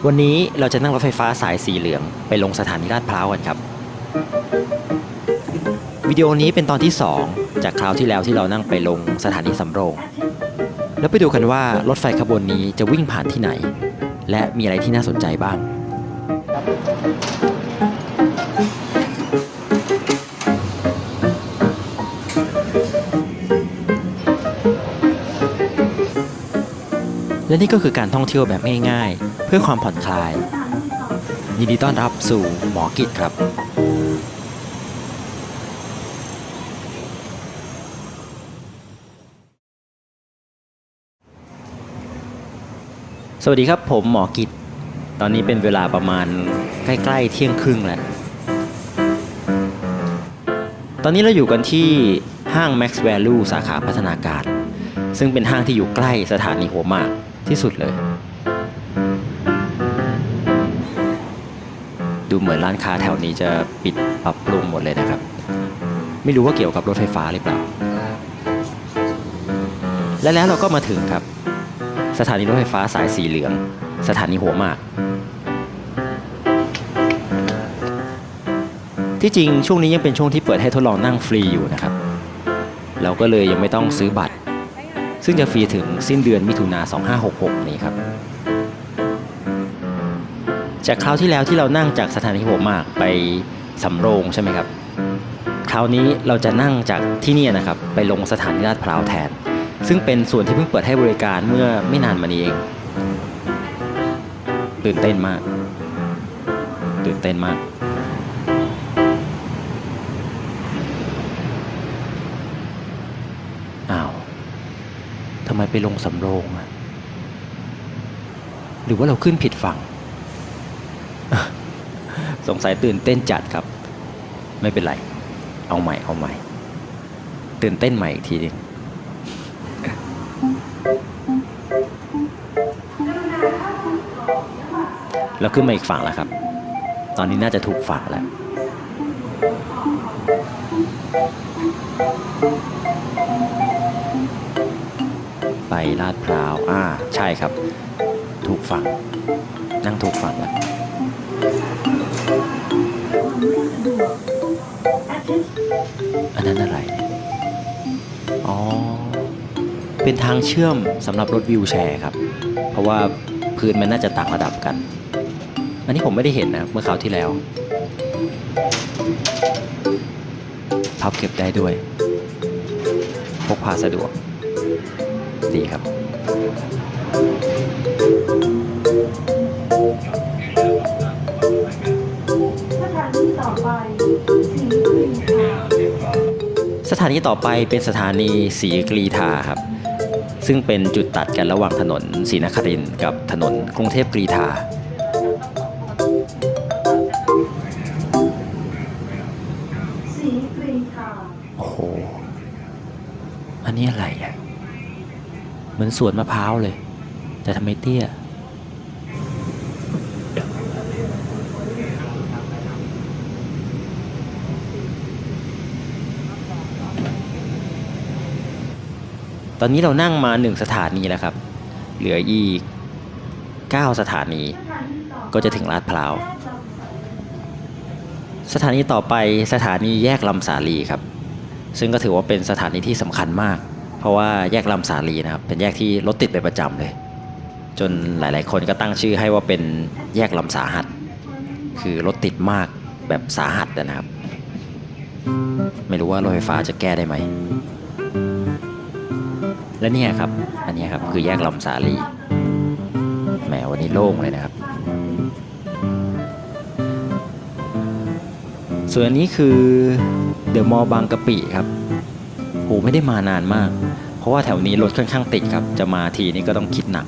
วันนี้เราจะนั่งรถไฟฟ้าสายสีเหลืองไปลงสถานีลาดพร้าวกันครับวิดีโอนี้เป็นตอนที่2จากคราวที่แล้วที่เรานั่งไปลงสถานีสำโรงแล้วไปดูกันว่ารถไฟขบวนนี้จะวิ่งผ่านที่ไหนและมีอะไรที่น่าสนใจบ้างและนี่ก็คือการท่องเที่ยวแบบง่ายๆเพื่อความผ่อนคลายยินดีต้อนรับสู่หมอกิจครับสวัสดีครับผมหมอกิจตอนนี้เป็นเวลาประมาณใกล้ๆเที่ยงครึ่งแล้วตอนนี้เราอยู่กันที่ห้าง Max Value สาขาพัฒนาการซึ่งเป็นห้างที่อยู่ใกล้สถานีหัวหมากที่สุดเลยดูเหมือนร้านค้าแถวนี้จะปิดปรับปรุงหมดเลยนะครับไม่รู้ว่าเกี่ยวกับรถไฟฟ้าหรือเปล่าและแล้วเราก็มาถึงครับสถานีรถไฟฟ้าสายสีเหลืองสถานีหัวหมากที่จริงช่วงนี้ยังเป็นช่วงที่เปิดให้ทดลองนั่งฟรีอยู่นะครับเราก็เลยยังไม่ต้องซื้อบัตรซึ่งจะฟรีถึงสิ้นเดือนมิถุนายน2566นี้ครับจากคราวที่แล้วที่เรานั่งจากสถานีหัวหมากไปสำโรงใช่ไหมครับคราวนี้เราจะนั่งจากที่นี่นะครับไปลงสถานีลาดพร้าวแทนซึ่งเป็นส่วนที่เพิ่งเปิดให้บริการเมื่อไม่นานมานี้เองตื่นเต้นมากอ้าวทำไมไปลงสำโรงอ่ะหรือว่าเราขึ้นผิดฝั่ง สงสัยตื่นเต้นจัดครับไม่เป็นไรเอาใหม่ตื่นเต้นใหม่อีกทีนึงเราขึ้นมาอีกฝั่งแล้วครับตอนนี้น่าจะถูกฝั่งแล้วไปลาดพร้าวใช่ครับถูกฝั่งนั่งถูกฝั่งแล้วอันนั้นอะไรอ๋อเป็นทางเชื่อมสำหรับรถวีลแชร์ครับเพราะว่าพื้นมันน่าจะต่างระดับกันอันนี้ผมไม่ได้เห็นนะเมื่อคราวที่แล้วพับเก็บได้ด้วยพกพาสะดวกดีครับสถานีต่อไปเป็นสถานีศรีกรีฑาครับซึ่งเป็นจุดตัดกันระหว่างถนนศรีนครินทร์กับถนนกรุงเทพกรีฑาโอ้โหอันนี้อะไรอ่ะเหมือนสวนมะพร้าวเลยแต่ทำไมเตี้ยตอนนี้เรานั่งมา1สถานีแล้วครับเหลืออีก9สถานีก็จะถึงลาดพร้าวสถานีต่อไปสถานีแยกลำสาลีครับซึ่งก็ถือว่าเป็นสถานีที่สำคัญมากเพราะว่าแยกลำสาลีนะครับเป็นแยกที่รถติดเป็นประจำเลยจนหลายๆคนก็ตั้งชื่อให้ว่าเป็นแยกลำสาหัสคือรถติดมากแบบสาหัสนะครับไม่รู้ว่ารถไฟฟ้าจะแก้ได้ไหมและนี่ครับอันนี้ครับคือแยกลำสาลีแหมวันนี้โล่งเลยนะครับส่วนอันนี้คือเดอะมอลล์บางกะปิครับโหไม่ได้มานานมากเพราะว่าแถวนี้รถค่อนข้างติดครับจะมาทีนี้ก็ต้องคิดหนัก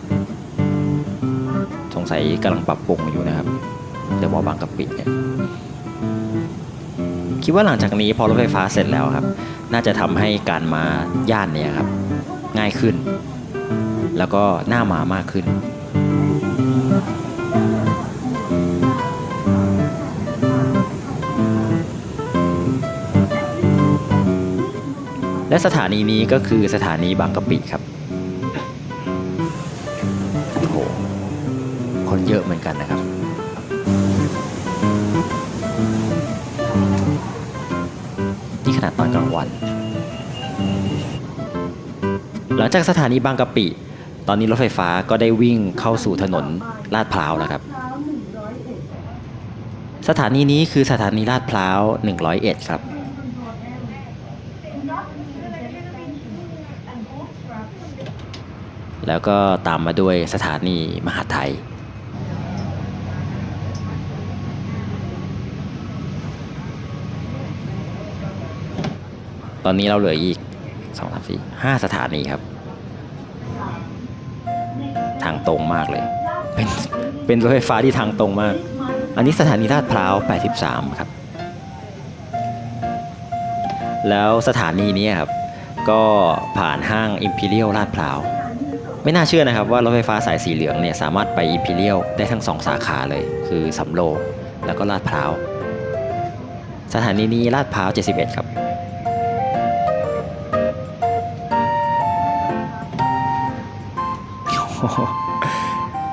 สงสัยกำลังปรับปรุงอยู่นะครับเดอะมอลล์บางกะปิเนี่ยคิดว่าหลังจากนี้พอรถไฟฟ้าเสร็จแล้วครับน่าจะทำให้การมาย่านเนี่ยครับง่ายขึ้นแล้วก็น่ามามากขึ้นและสถานีนี้ก็คือสถานีบางกะปิครับโอ้โหคน คนเยอะเหมือนกันนะครับนี่ขนาดตอนกลางวันหลังจากสถานีบางกะปิตอนนี้รถไฟฟ้าก็ได้วิ่งเข้าสู่ถนนลาดพร้าวแล้วครับสถานีนี้คือสถานีลาดพร้าว101ครับแล้วก็ตามมาด้วยสถานีมหาไทยตอนนี้เราเหลืออีก2 3 4 5สถานีครับทางตรงมากเลยเป็นรถไฟฟ้าที่ทางตรงมากอันนี้สถานีลาดพร้าว83ครับแล้วสถานีนี้ครับก็ผ่านห้าง Imperial ลาดพร้าวไม่น่าเชื่อนะครับว่ารถไฟฟ้าสายสีเหลืองเนี่ยสามารถไป Imperial ได้ทั้ง2สาขาเลยคือสำโรงแล้วก็ลาดพร้าวสถานีนี้ลาดพร้าว71ครับ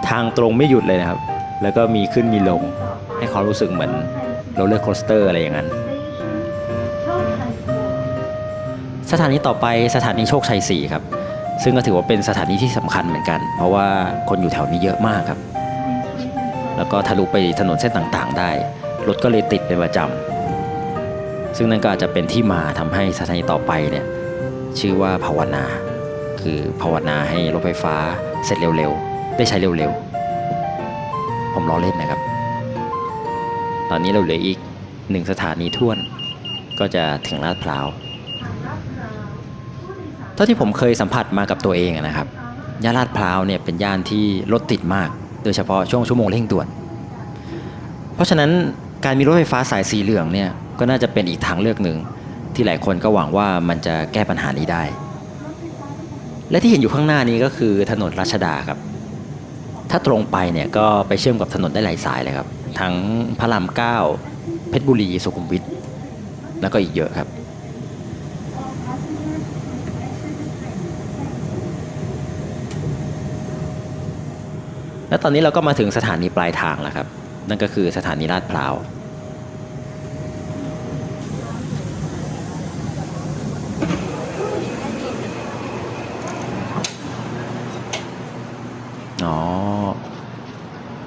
ทางตรงไม่หยุดเลยนะครับแล้วก็มีขึ้นมีลงให้ความรู้สึกเหมือนโรลเลอร์โคสเตอร์อะไรอย่างนั้นสถานีต่อไปสถานีโชคชัย4ครับซึ่งก็ถือว่าเป็นสถานีที่สำคัญเหมือนกันเพราะว่าคนอยู่แถวนี้เยอะมากครับแล้วก็ทะลุไปถนนเส้นต่างๆได้รถก็เลยติดเป็นประจำซึ่งนั่นก็อาจจะเป็นที่มาทำให้สถานีต่อไปเนี่ยชื่อว่าภาวนาคือภาวนาให้รถไฟฟ้าเสร็จเร็วๆได้ใช้เร็วๆผมล้อเล่นนะครับตอนนี้เราเหลืออีก1สถานีท้วนก็จะถึงลาดพร้าวเท่าที่ผมเคยสัมผัสมากับตัวเองนะครับย่านลาดพร้าวเนี่ยเป็นย่านที่รถติดมากโดยเฉพาะช่วงชั่วโมงเร่งด่วนเพราะฉะนั้นการมีรถไฟฟ้าสายสีเหลืองเนี่ยก็น่าจะเป็นอีกทางเลือกหนึ่งที่หลายคนก็หวังว่ามันจะแก้ปัญหานี้ได้และที่เห็นอยู่ข้างหน้านี้ก็คือถนนรัชดาครับถ้าตรงไปเนี่ยก็ไปเชื่อมกับถนนได้หลายสายเลยครับทั้งพระราม9เพชรบุรีสุขุมวิทแล้วก็อีกเยอะครับและตอนนี้เราก็มาถึงสถานีปลายทางแล้วครับนั่นก็คือสถานีลาดพร้าว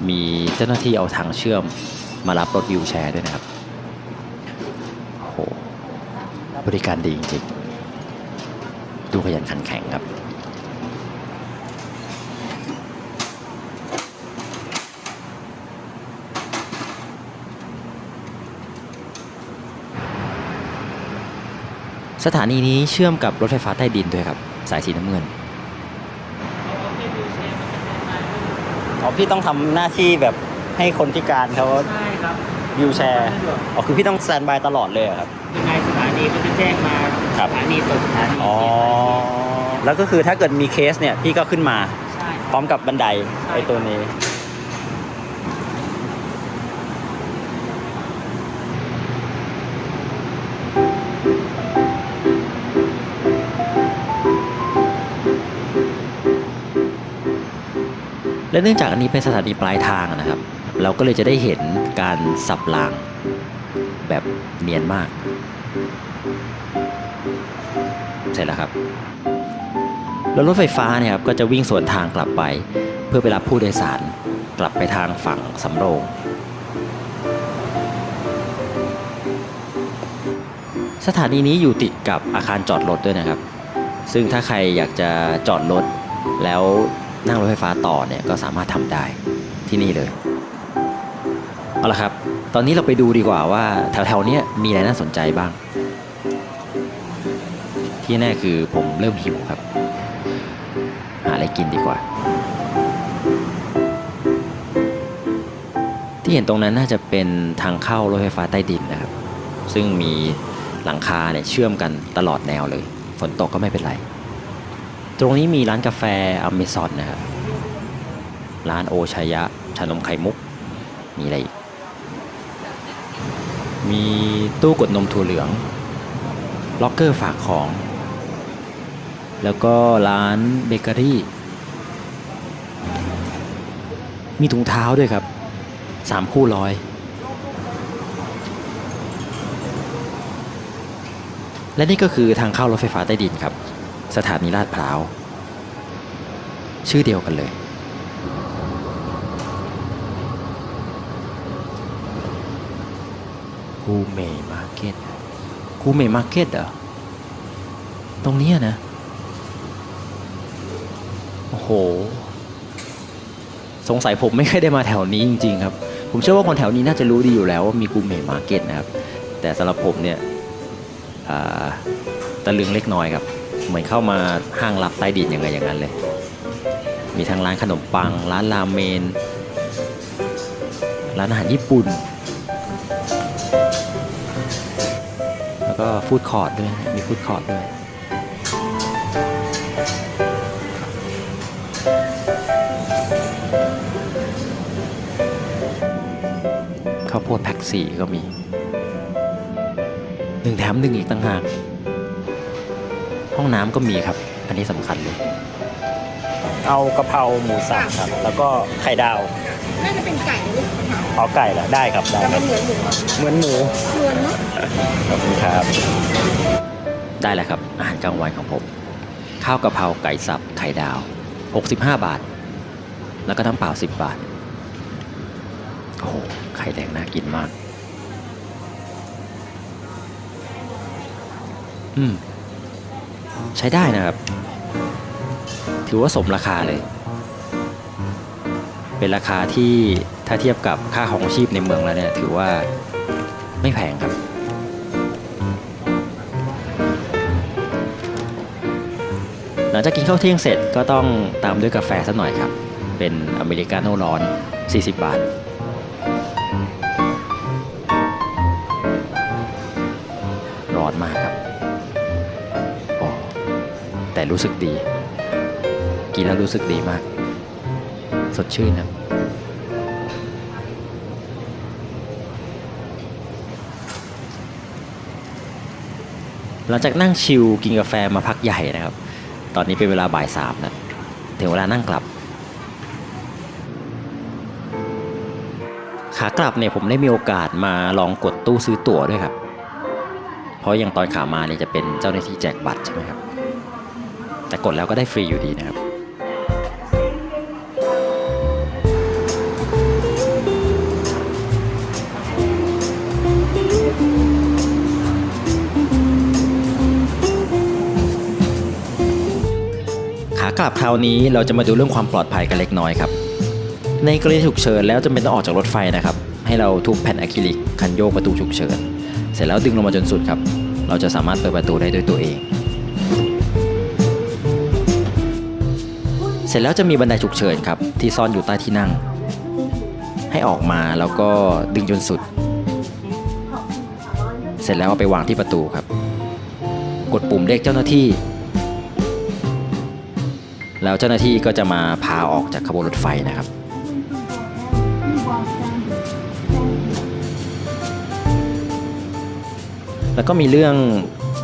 มีเจ้าหน้าที่เอาทางเชื่อมมารับรถวีลแชร์ด้วยนะครับโอ้โหบริการดีจริงๆดูขยันขันแข็งครับสถานีนี้เชื่อมกับรถไฟฟ้าใต้ดินด้วยครับสายสีน้ำเงินพี่ต้องทำหน้าที่แบบให้คนพิการเขาวีลแชร์คือพี่ต้องสแตนด์บายตลอดเลยครับยังไงสถานีก็จะแจ้งมาสถานีต่อสถานีแล้วก็คือถ้าเกิดมีเคสเนี่ยพี่ก็ขึ้นมาพร้อมกับบันไดไอ้ตัวนี้และเนื่องจากอันนี้เป็นสถานีปลายทางนะครับเราก็เลยจะได้เห็นการสับรางแบบเนียนมากเสร็จแล้วครับแล้วรถไฟฟ้าเนี่ยครับก็จะวิ่งสวนทางกลับไปเพื่อไปรับผู้โดยสารกลับไปทางฝั่งสำโรงสถานีนี้อยู่ติดกับอาคารจอดรถด้วยนะครับซึ่งถ้าใครอยากจะจอดรถแล้วนั่งรถไฟฟ้าต่อเนี่ยก็สามารถทำได้ที่นี่เลยเอาละครับตอนนี้เราไปดูดีกว่าว่าแถวๆนี้มีอะไรน่าสนใจบ้างที่แน่คือผมเริ่มหิวครับหาอะไรกินดีกว่าที่เห็นตรงนั้นน่าจะเป็นทางเข้ารถไฟฟ้าใต้ดินนะครับซึ่งมีหลังคาเนี่ยเชื่อมกันตลอดแนวเลยฝนตกก็ไม่เป็นไรตรงนี้มีร้านกาแฟอเมซอนนะครับร้านโอชายะชานมไข่มุกมีอะไรอีกมีตู้กดนมถั่วเหลืองล็อกเกอร์ฝากของแล้วก็ร้านเบเกอรี่ มีถุงเท้าด้วยครับ3 คู่ร้อยและนี่ก็คือทางเข้ารถไฟฟ้าใต้ดินครับสถานีลาดพร้าวชื่อเดียวกันเลยกูเมมาร์เก็ตกูเมมาร์เก็ตเหรอตรงนี้นะโอ้โหสงสัยผมไม่เคยได้มาแถวนี้จริงๆครับผมเชื่อว่าคนแถวนี้น่าจะรู้ดีอยู่แล้วว่ามีกูเมมาร์เก็ตนะครับแต่สำหรับผมเนี่ยตะลึงเล็กน้อยครับเหมือนเข้ามาห้างลับใต้ดินยังไงอย่างนั้นเลยมีทั้งร้านขนมปังร้านราเมนร้านอาหารญี่ปุ่นแล้วก็ฟู้ดคอร์ทด้วยมีฟู้ดคอร์ทด้วยข้าวโพดแพ็ค4ก็มี1 แถม 1อีกต่างหากห้องน้ำก็มีครับอันนี้สำคัญเลยเอากะเพราหมูสับครับแล้วก็ไข่ดาวน่าจะเป็นไก่หรือเปล่า เอาไก่ละได้ครับได้ แต่ ค มั รับ นเหมือนหมู เหมือนหมู ชวนเนาะ ขอบคุณครับได้แล้วครับอาหารกลางวันของผมข้าวกะเพราไก่สับไข่ดาว65 บาทแล้วก็น้ำเปล่า10 บาทโอ้โหไข่แดงน่ากินมากใช้ได้นะครับถือว่าสมราคาเลยเป็นราคาที่ถ้าเทียบกับค่าของชีพในเมืองแล้วเนี่ยถือว่าไม่แพงครับหลังจากกินข้าวเที่ยงเสร็จก็ต้องตามด้วยกาแฟสักหน่อยครับเป็นอเมริกาโน่ร้อน40 บาทร้อนมากครับโอ้แต่รู้สึกดีกินแล้วรู้สึกดีมากสดชื่นครับหลังจากนั่งชิลกินกาแฟมาพักใหญ่นะครับตอนนี้เป็นเวลาบ่าย 3นะถึงเวลานั่งกลับขากลับเนี่ยผมได้มีโอกาสมาลองกดตู้ซื้อตั๋วด้วยครับเพราะอย่างตอนขามาเนี่ยจะเป็นเจ้าหน้าที่แจกบัตรใช่ไหมครับแต่กดแล้วก็ได้ฟรีอยู่ดีนะครับขากลับคราวนี้เราจะมาดูเรื่องความปลอดภัยกันเล็กน้อยครับในกรณีฉุกเฉินแล้วจำเป็นต้องออกจากรถไฟนะครับให้เราทุบแผ่นอะคริลิกคันโยกประตูฉุกเฉินเสร็จแล้วดึงลงมาจนสุดครับเราจะสามารถเปิดประตูได้ด้วยตัวเองเสร็จแล้วจะมีบันไดฉุกเฉินครับที่ซ่อนอยู่ใต้ที่นั่งให้ออกมาแล้วก็ดึงจนสุดเสร็จแล้วเอาไปวางที่ประตูครับกดปุ่มเรียกเจ้าหน้าที่แล้วเจ้าหน้าที่ก็จะมาพาออกจากขบวนรถไฟนะครับแล้วก็มีเรื่อง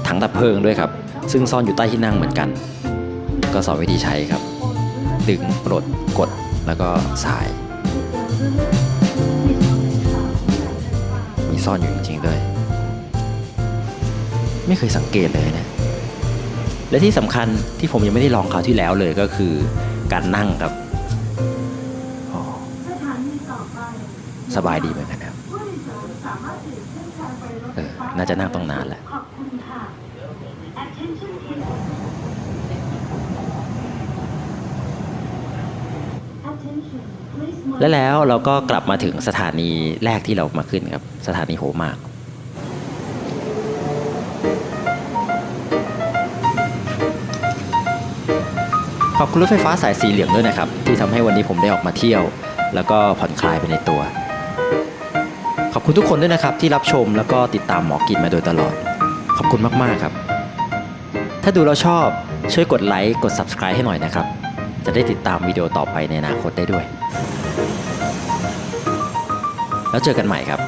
ถังดับเพลิงด้วยครับซึ่งซ่อนอยู่ใต้ที่นั่งเหมือนกันก็สอนวิธีใช้ครับดึงปลดกดแล้วก็สายมีซ่อนอยู่จริงๆด้วยไม่เคยสังเกตเลยนะและที่สำคัญที่ผมยังไม่ได้ลองคราวที่แล้วเลยก็คือการนั่งครับสบายดีเหมือนกันครับน่าจะนั่งต้องนานแหละและแล้วเราก็กลับมาถึงสถานีแรกที่เรามาขึ้นครับสถานีโฮมากขอบคุณรถไฟฟ้าสายสีเหลืองด้วยนะครับที่ทำให้วันนี้ผมได้ออกมาเที่ยวแล้วก็ผ่อนคลายไปในตัวขอบคุณทุกคนด้วยนะครับที่รับชมแล้วก็ติดตามหมอกินมาโดยตลอดขอบคุณมากๆครับถ้าดูแล้วชอบช่วยกดไลค์กด Subscribe ให้หน่อยนะครับจะได้ติดตามวิดีโอต่อไปในอนาคตได้ด้วยแล้วเจอกันใหม่ครับ